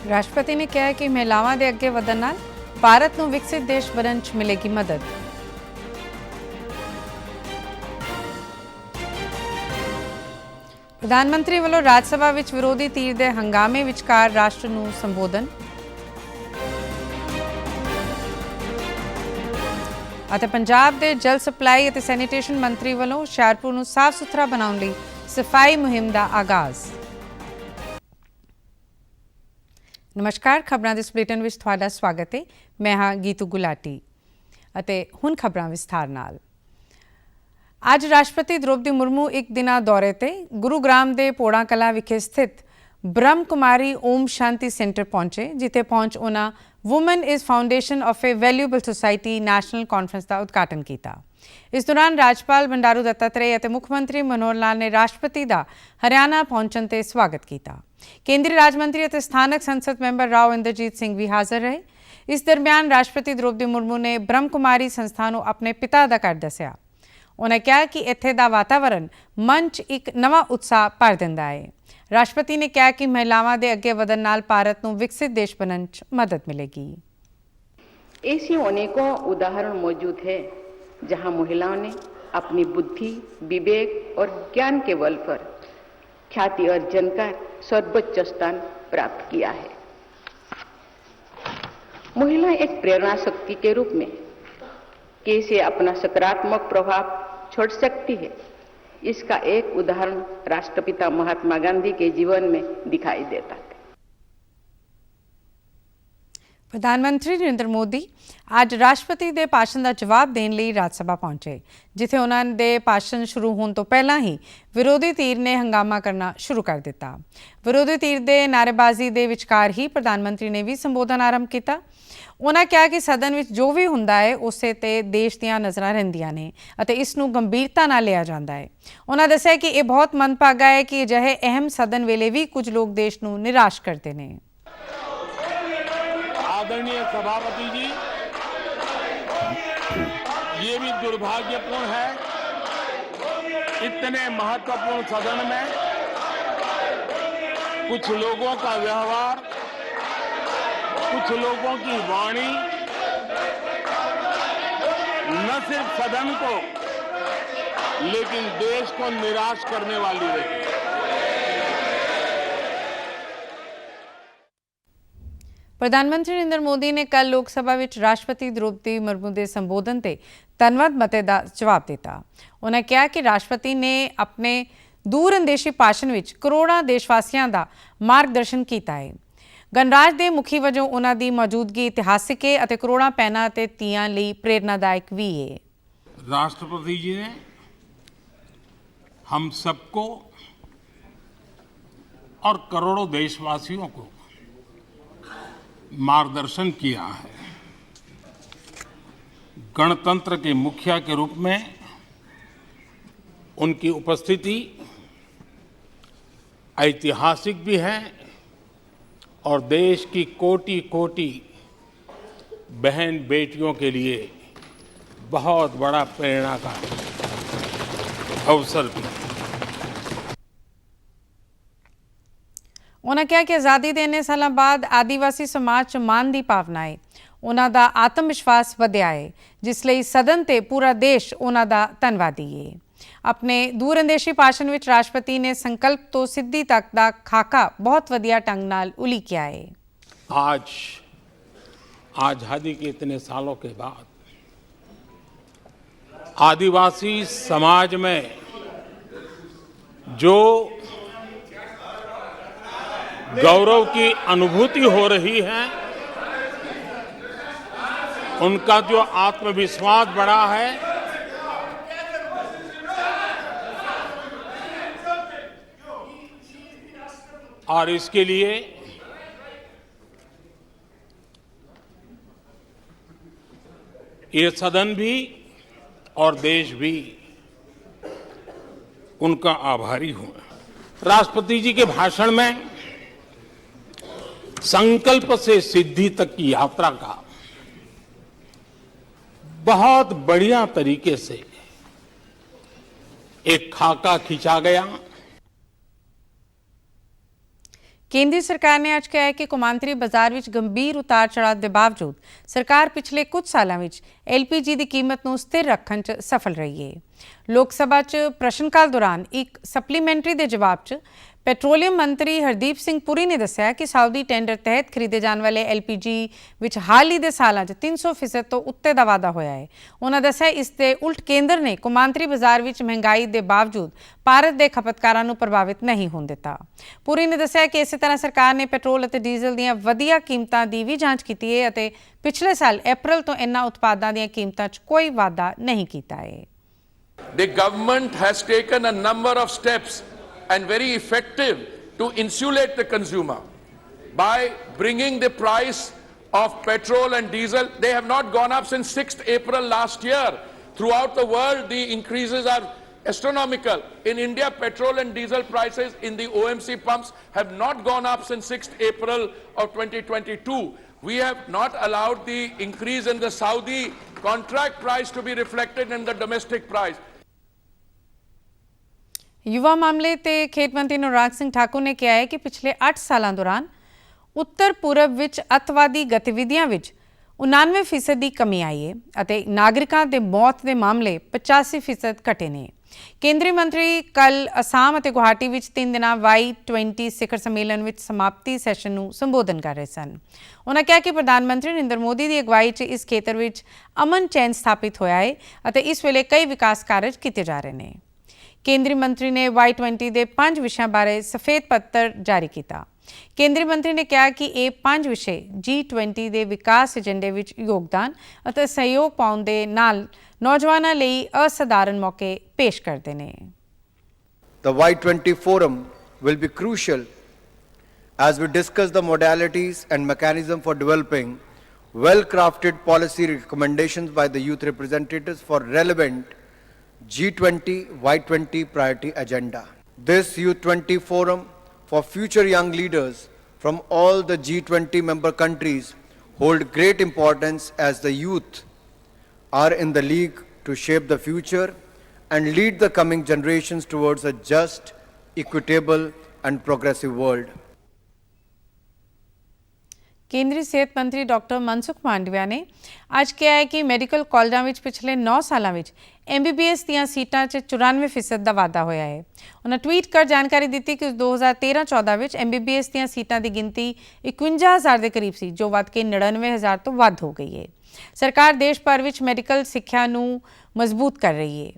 ਰਾਸ਼ਟਰਪਤੀ ਨੇ ਕਿਹਾ ਕਿ ਮਹਿਲਾਵਾਂ ਦੇ ਅੱਗੇ ਵਧਣ ਨਾਲ ਭਾਰਤ ਨੂੰ ਵਿਕਸਿਤ ਦੇਸ਼ ਬਣਨ 'ਚ ਮਿਲੇਗੀ ਮਦਦ। ਪ੍ਰਧਾਨ ਮੰਤਰੀ ਵੱਲੋਂ ਰਾਜ ਸਭਾ ਵਿੱਚ ਵਿਰੋਧੀ ਧਿਰ ਦੇ ਹੰਗਾਮੇ ਵਿਚਕਾਰ ਰਾਸ਼ਟਰ ਨੂੰ ਸੰਬੋਧਨ। ਅਤੇ ਪੰਜਾਬ ਦੇ ਜਲ ਸਪਲਾਈ ਅਤੇ ਸੈਨੀਟੇਸ਼ਨ ਮੰਤਰੀ ਵੱਲੋਂ ਹੁਸ਼ਿਆਰਪੁਰ ਨੂੰ ਸਾਫ਼ ਸੁਥਰਾ ਬਣਾਉਣ ਲਈ ਸਫਾਈ ਮੁਹਿੰਮ ਦਾ ਆਗਾਜ਼। नमस्कार, खबरां दे बुलेटिन विच तुहाडा स्वागत है। मैं हाँ गीतू गुलाटी अते हुण खबरां विस्तार नाल। अज राष्ट्रपति द्रौपदी मुर्मू एक दिना दौरे ते गुरुग्राम दे पोड़ा कला विखे स्थित ब्रह्म कुमारी ओम शांति सेंटर पहुंचे, जिथे पहुंच उन्हां woman is foundation of A valuable society national conference का उद्घाटन किया। इस दौरान राज्यपाल बंडारू दत्तात्रेय और मुख्यमंत्री मनोहर लाल ने राष्ट्रपति का हरियाणा पहुंचण ते स्वागत किया। केंद्रीय राज्यमंत्री और स्थानक संसद मैंबर राव इंद्रजीत सिंह भी हाजिर रहे। इस दरमियान राष्ट्रपति द्रौपदी मुर्मू ने ब्रह्म कुमारी संस्था को अपने पिता का घर दस्या। उन्हें कहा कि इत्थे दा वातावरण मंच एक नवा उत्साह भर दिंदा है। राष्ट्रपति ने कहा कि महिलावां दे अगे वधन नाल भारत नूं विकसित देश बनन च मदद मिलेगी। ऐसे अनेकों उदाहरण मौजूद है जहां महिलाओं ने अपनी बुद्धि, विवेक और ज्ञान के बल पर ख्याति अर्जन कर सर्वोच्च स्थान प्राप्त किया है। महिला एक प्रेरणा शक्ति के रूप में कैसे अपना सकारात्मक प्रभाव छोड़ सकती है, इसका एक उदाहरण राष्ट्रपिता महात्मा गांधी के जीवन में दिखाई देता है। प्रधानमंत्री नरेंद्र मोदी आज राष्ट्रपति के भाषण का जवाब देने लिए राज सभा पहुंचे, जिथे उन्होंने भाषण शुरू होने तो पहला ही विरोधी धਿਰ ने हंगामा करना शुरू कर दिता। विरोधी धਿਰ के नारेबाजी के विचकार ही प्रधानमंत्री ने भी संबोधन आरंभ किया। उन्होंने कहा कि सदन में जो भी हुंदा है उसे ते देश दीयां नज़रां रहिंदियां ने अते इसनूं गंभीरता नाल लिया जांदा है। उन्होंने दस्सिया कि यह बहुत मंदभागा है कि अजिहे अहम सदन वेले भी कुछ लोग देश नूं निराश करते हैं। आदरणीय सभापति जी, ये भी दुर्भाग्यपूर्ण है, इतने महत्वपूर्ण सदन में कुछ लोगों का व्यवहार, कुछ लोगों की वाणी न सिर्फ सदन को लेकिन देश को निराश करने वाली रही। प्रधानमंत्री नरेंद्र मोदी ने कल लोकसभा में राष्ट्रपति द्रौपदी मुर्मू के संबोधन से धन्यवाद मते का जवाब दिता। उन्होंने कहा कि राष्ट्रपति ने अपने दूरअंदेशी भाषण में करोड़ों देशवासियों का मार्गदर्शन किया है। गणराज के मुखी वजों उन्हां दी मौजूदगी इतिहासिक है और करोड़ों भैणां ते धीआं लई प्रेरणादायक भी है। राष्ट्रपति जी ने हम सबको और करोड़ों देशवासियों को मार्गदर्शन किया है। गणतंत्र के मुखिया के रूप में उनकी उपस्थिति ऐतिहासिक भी है और देश की कोटि कोटि बहन बेटियों के लिए बहुत बड़ा प्रेरणा का अवसर भी। उन्होंने कहा कि आज़ादी के इन्ने सालों बाद आदिवासी समाज च मान की भावना है, उन्हों का आत्म विश्वास वधिया है, जिसलिए सदन ते पूरा देश उन्हों का धन्यवादी है। अपने दूरअंदेशी भाषण में राष्ट्रपति ने संकल्प तो सिद्धि तक का खाका बहुत वधिया ढंग नाल उलीकिया है। आज आजादी के इतने सालों के बाद आदिवासी समाज में जो गौरव की अनुभूति हो रही है, उनका जो आत्मविश्वास बढ़ा है, और इसके लिए ये सदन भी और देश भी उनका आभारी हुआ। राष्ट्रपति जी के भाषण में संकल्प से सिद्धि तक की यात्रा का बहुत बढ़िया तरीके से एक खाका खींचा गया। ਕੇਂਦਰੀ ਸਰਕਾਰ ਨੇ ਅੱਜ ਕਿਹਾ ਹੈ ਕਿ ਕੌਮਾਂਤਰੀ ਬਾਜ਼ਾਰ ਵਿੱਚ ਗੰਭੀਰ ਉਤਾਰ ਚੜ੍ਹਾਅ ਦੇ ਬਾਵਜੂਦ ਸਰਕਾਰ ਪਿਛਲੇ ਕੁਝ ਸਾਲਾਂ ਵਿੱਚ LPG ਦੀ ਕੀਮਤ ਨੂੰ ਸਥਿਰ ਰੱਖਣ 'ਚ ਸਫਲ ਰਹੀ ਹੈ। ਲੋਕ ਸਭਾ 'ਚ ਪ੍ਰਸ਼ਨ ਕਾਲ ਦੌਰਾਨ ਇੱਕ ਸਪਲੀਮੈਂਟਰੀ ਦੇ ਜਵਾਬ 'ਚ ਪੈਟਰੋਲੀਅਮ ਮੰਤਰੀ ਹਰਦੀਪ ਸਿੰਘ ਪੁਰੀ ਨੇ ਦੱਸਿਆ ਕਿ ਸਾਊਦੀ ਟੈਂਡਰ ਤਹਿਤ ਖਰੀਦੇ ਜਾਣ ਵਾਲੇ LPG ਵਿੱਚ ਹਾਲ ਹੀ ਦੇ ਸਾਲਾਂ 'ਚ 300% ਤੋਂ ਉੱਤੇ ਦਾ ਵਾਧਾ ਹੋਇਆ ਹੈ। ਉਹਨਾਂ ਦੱਸਿਆ ਇਸ ਦੇ ਉਲਟ ਕੇਂਦਰ ਨੇ ਕੌਮਾਂਤਰੀ ਬਾਜ਼ਾਰ ਵਿੱਚ ਮਹਿੰਗਾਈ ਦੇ ਬਾਵਜੂਦ ਭਾਰਤ ਦੇ ਖਪਤਕਾਰਾਂ ਨੂੰ ਪ੍ਰਭਾਵਿਤ ਨਹੀਂ ਹੋਣ ਦਿੱਤਾ। ਪੁਰੀ ਨੇ ਦੱਸਿਆ ਕਿ ਇਸੇ ਤਰ੍ਹਾਂ ਸਰਕਾਰ ਨੇ ਪੈਟਰੋਲ ਅਤੇ ਡੀਜ਼ਲ ਦੀਆਂ ਵਧੀਆਂ ਕੀਮਤਾਂ ਦੀ ਵੀ ਜਾਂਚ ਕੀਤੀ ਹੈ ਅਤੇ ਪਿਛਲੇ ਸਾਲ ਅਪ੍ਰੈਲ ਤੋਂ ਇਨ੍ਹਾਂ ਉਤਪਾਦਾਂ ਦੀਆਂ ਕੀਮਤਾਂ 'ਚ ਕੋਈ ਵਾਧਾ ਨਹੀਂ ਕੀਤਾ ਹੈ। The government has taken a number of steps and very effective to insulate the consumer by bringing the price of petrol and diesel. They have not gone up since 6th April last year. Throughout the world, the increases are astronomical. In India, petrol and diesel prices in the OMC pumps have not gone up since 6th April of 2022. We have not allowed the increase in the Saudi contract price to be reflected in the domestic price. युवा मामले ते खेत मंत्री अनुराग सिंह ठाकुर ने कहा है कि पिछले 8 सालों दौरान उत्तर पूरब विच अतवादी गतिविधियां विच 99% की कमी आई है और नागरिकों के मौत के मामले 85% घटे ने। केंद्रीय मंत्री कल असम और गुवाहाटी विच 3 दिना Y20 ਸਿਖਰ सम्मेलन विच समाप्ति सैशन ਨੂੰ संबोधन कर रहे सन। उन्होंने कहा कि प्रधानमंत्री नरेंद्र मोदी की अगवाई च इस खेतर विच अमन चैन स्थापित होया है और इस वेले कई विकास कार्य किए जा रहे हैं। केंद्रीय मंत्री ने Y20 के 5 विषयों बारे सफेद पत्र जारी किया। केंद्रीय मंत्री ने कहा कि ये 5 विषय G20 के विकास एजेंडे विच योगदान और सहयोग पाउण दे नाल नौजवानों लई असाधारण मौके पेश करते हैं। The Y20 forum will be crucial as we discuss the modalities and mechanism for developing well-crafted policy recommendations by the youth representatives for relevant G20 Y20 priority agenda. This Youth 20 forum for future young leaders from all the G20 member countries hold great importance as the youth are in the league to shape the future and lead the coming generations towards a just, equitable and progressive world. केंद्रीय सेहत मंत्री doctor Mansukh Mandaviya ने आज कहा है कि medical कॉलेजों में पिछले 9 सालों में MBBS ਦੀਆਂ सीटां 'ਚ 94% ਦਾ ਵਾਧਾ ਹੋਇਆ ਹੈ। उन्होंने ट्वीट कर जानकारी दी कि 2013-14 ਵਿੱਚ MBBS ਦੀਆਂ सीटां की गिनती 51,000 ਦੇ ਕਰੀਬ ਸੀ जो ਵੱਧ ਕੇ 99,000 ਤੋਂ ਵੱਧ ਹੋ ਗਈ ਹੈ। सरकार देश भर में मैडिकल सिक्ख्या ਨੂੰ मजबूत कर रही है।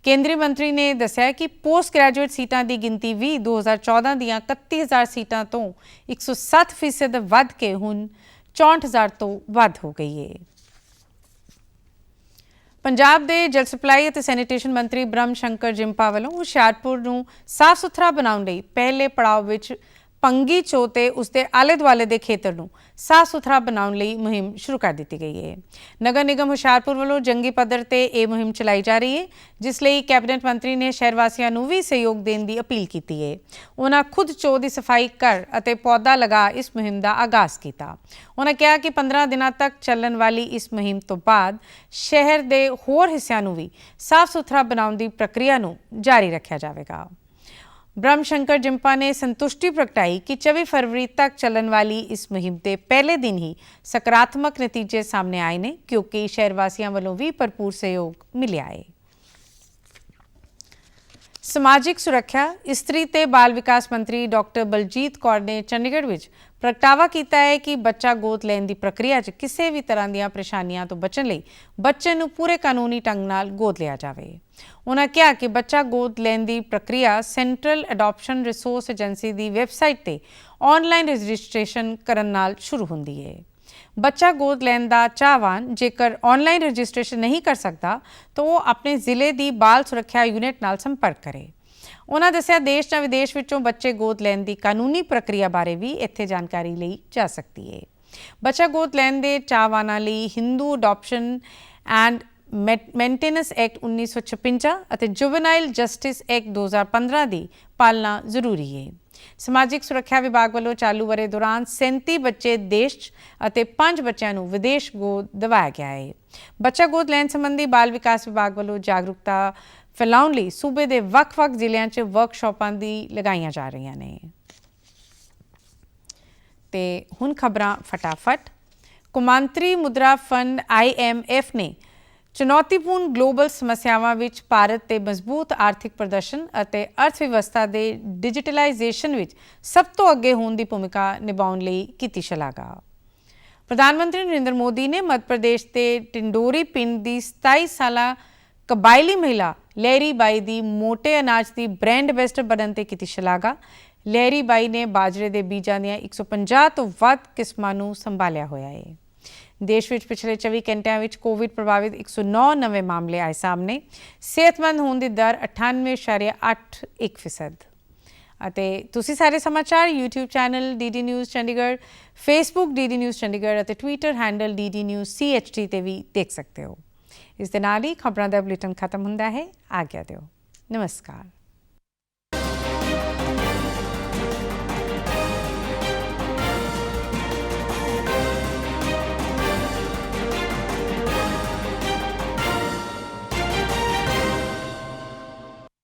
केंद्रीय मंत्री ने दस्सिया कि पोस्ट ग्रैजुएट सीटां की गिनती भी 2014 ਦੀਆਂ 31,000 सीटां तो 107% वध के हुण 64,000 तो वध हो गई है। पंजाब के जल सप्लाई और सैनीटेशन मंत्री ब्रह्म शंकर जिम्पा वालों हुशियारपुर ਨੂੰ साफ सुथरा बनाउण लई पहले पड़ाव विच पंगी चो ते उसके आले दुआले के खेतर ਨੂੰ साफ सुथरा बनाउण लई मुहिम शुरू कर दी गई है। नगर निगम हुशियारपुर वालों जंगी पद्धर ते यह मुहिम चलाई जा रही है, जिसलिए कैबिनेट मंत्री ने शहर वासियों को भी सहयोग देने की अपील की है। उन्होंने खुद चो की सफाई कर और पौधा लगा इस मुहिम का आगाज़ किया। उन्होंने कहा कि 15 दिनों तक चलने वाली इस मुहिम तो बाद शहर के होर हिस्सों को भी साफ सुथरा बनाने की प्रक्रिया को जारी रखा जाएगा। ब्रह्म शंकर जिम्पा ने संतुष्टि प्रगटाई कि 24 फरवरी तक चलने वाली इस मुहिम के पहले दिन ही सकारात्मक नतीजे सामने आए हैं, क्योंकि शहर वासियों वालों भी भरपूर सहयोग मिला है। समाजिक सुरक्षा इस्त्री ते बाल विकास मंत्री डॉक्टर बलजीत कौर ने चंडीगढ़ में प्रगटावा किया है कि बच्चा गोद लैन की प्रक्रिया किसी भी तरह दी परेशानियों तो बचने लई बच्चे नूं पूरे कानूनी ढंग नाल गोद लिया जाए। उन्होंने कहा कि बच्चा गोद लैन की प्रक्रिया सेंट्रल अडॉप्शन रिसोर्स एजेंसी की वैबसाइट ते ऑनलाइन रजिस्ट्रेशन करन नाल शुरू होंदी है। बच्चा गोद लैन का चाहवान जेकर ऑनलाइन रजिस्ट्रेशन नहीं कर सकता तो वो अपने जिले की बाल सुरक्षा यूनिट नाल संपर्क करे। उन्होंने दस्सिया देश या विदेश विचों बच्चे गोद लैन की कानूनी प्रक्रिया बारे भी इत्थे जानकारी ली जा सकती है। बच्चा गोद लैन के चाहवानां लई Hindu adoption and maintenance act 1956 ਅਤੇ ਜੁਵਨਾਈਲ ਜਸਟਿਸ ਐਕਟ 2015 ਦੀ ਪਾਲਣਾ ਜ਼ਰੂਰੀ ਹੈ। ਸਮਾਜਿਕ ਸੁਰੱਖਿਆ ਵਿਭਾਗ ਵੱਲੋਂ ਚਾਲੂ ਵਰ੍ਹੇ ਦੌਰਾਨ 37 ਬੱਚੇ ਦੇਸ਼ 'ਚ ਅਤੇ 5 ਬੱਚਿਆਂ ਨੂੰ ਵਿਦੇਸ਼ ਗੋਦ ਦਿਵਾਇਆ ਗਿਆ ਹੈ। ਬੱਚਾ ਗੋਦ ਲੈਣ ਸੰਬੰਧੀ ਬਾਲ ਵਿਕਾਸ ਵਿਭਾਗ ਵੱਲੋਂ ਜਾਗਰੂਕਤਾ ਫੈਲਾਉਣ ਲਈ ਸੂਬੇ ਦੇ ਵੱਖ-ਵੱਖ ਜ਼ਿਲ੍ਹਿਆਂ 'ਚ ਵਰਕਸ਼ਾਪਾਂ ਦੀ ਲਗਾਈਆਂ ਜਾ ਰਹੀਆਂ ਨੇ। ਤੇ ਹੁਣ ਖਬਰਾਂ ਫਟਾਫਟ। ਕੌਮਾਂਤਰੀ ਮੁਦਰਾ ਫੰਡ IMF ਨੇ ਚੁਣੌਤੀਪੂਰਨ ਗਲੋਬਲ ਸਮੱਸਿਆਵਾਂ ਵਿੱਚ ਭਾਰਤ ਦੇ ਮਜ਼ਬੂਤ ਆਰਥਿਕ ਪ੍ਰਦਰਸ਼ਨ ਅਤੇ ਅਰਥ ਵਿਵਸਥਾ ਦੇ ਡਿਜੀਟਲਾਈਜੇਸ਼ਨ ਵਿੱਚ ਸਭ ਤੋਂ ਅੱਗੇ ਹੋਣ ਦੀ ਭੂਮਿਕਾ ਨਿਭਾਉਣ ਲਈ ਕੀਤੀ ਸ਼ਲਾਘਾ। ਪ੍ਰਧਾਨ ਮੰਤਰੀ ਨਰਿੰਦਰ ਮੋਦੀ ਨੇ ਮੱਧ ਪ੍ਰਦੇਸ਼ ਦੇ ਟਿੰਡੋਰੀ ਪਿੰਡ ਦੀ 27 ਸਾਲਾ ਕਬਾਇਲੀ ਮਹਿਲਾ ਲਹਿਰੀ ਬਾਈ ਦੀ ਮੋਟੇ ਅਨਾਜ ਦੀ ਬ੍ਰਾਂਡ ਐਂਬੈਸਡਰ ਬਣਨ ਤੇ ਕੀਤੀ ਸ਼ਲਾਘਾ। ਲਹਿਰੀ ਬਾਈ ਨੇ ਬਾਜਰੇ ਦੇ ਬੀਜਾਂ ਦੀਆਂ 150 ਤੋਂ ਵੱਧ ਕਿਸਮਾਂ ਨੂੰ ਸੰਭਾਲਿਆ ਹੋਇਆ ਹੈ। ਦੇਸ਼ ਵਿੱਚ ਪਿਛਲੇ 24 ਘੰਟਿਆਂ ਵਿੱਚ ਕੋਵਿਡ ਪ੍ਰਭਾਵਿਤ 109 ਨਵੇਂ ਮਾਮਲੇ ਆਏ ਸਾਹਮਣੇ। ਸਿਹਤਮੰਦ ਹੋਣ ਦੀ ਦਰ 98.81%। ਅਤੇ ਤੁਸੀਂ ਸਾਰੇ ਸਮਾਚਾਰ YouTube channel DD news Chandigarh, Facebook DD news Chandigarh ਅਤੇ Twitter handle DD news CHT ਤੇ ਵੀ ਦੇਖ ਸਕਦੇ ਹੋ। ਇਸ ਦੇ ਨਾਲ ਹੀ ਖਬਰਾਂ ਦਾ ਬੁਲੇਟਿਨ ਖਤਮ ਹੁੰਦਾ ਹੈ। ਆਗਿਆ ਦਿਓ। ਨਮਸਕਾਰ।